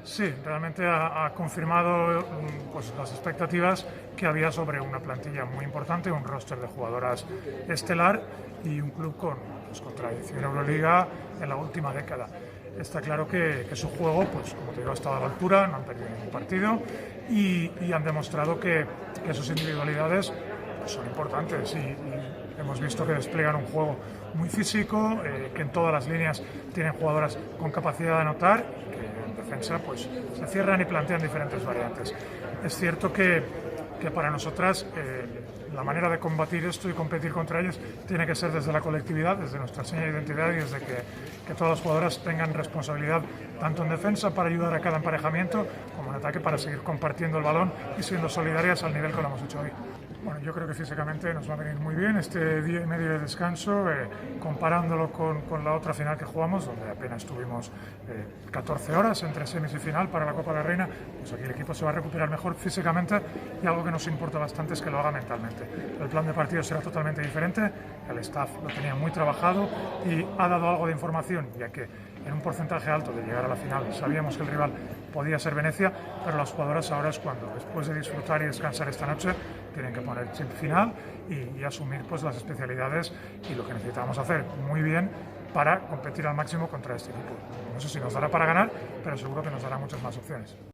Sí, realmente ha confirmado pues, las expectativas que había sobre una plantilla muy importante, un roster de jugadoras estelar y un club con tradición Euroliga en la última década. Está claro que su juego, pues como te digo, ha estado a la altura, no han perdido ningún partido y han demostrado que sus individualidades pues, son importantes y hemos visto que despliegan un juego muy físico, que en todas las líneas tienen jugadoras con capacidad de anotar, que en defensa pues se cierran y plantean diferentes variantes. Es cierto que para nosotras la manera de combatir esto y competir contra ellos tiene que ser desde la colectividad, desde nuestra seña de identidad y desde que todas las jugadoras tengan responsabilidad tanto en defensa para ayudar a cada emparejamiento como en ataque para seguir compartiendo el balón y siendo solidarias al nivel que lo hemos hecho hoy. Bueno, yo creo que físicamente nos va a venir muy bien este día y medio de descanso, comparándolo con la otra final que jugamos, donde apenas tuvimos 14 horas entre semis y final para la Copa de la Reina, pues aquí el equipo se va a recuperar mejor físicamente y algo que nos importa bastante es que lo haga mentalmente. El plan de partido será totalmente diferente, el staff lo tenía muy trabajado y ha dado algo de información, ya que en un porcentaje alto de llegar a la final sabíamos que el rival podía ser Venecia, pero las jugadoras ahora es cuando, después de disfrutar y descansar esta noche, tienen que poner el chip final y asumir pues, las especialidades y lo que necesitamos hacer muy bien para competir al máximo contra este equipo. No sé si nos dará para ganar, pero seguro que nos dará muchas más opciones.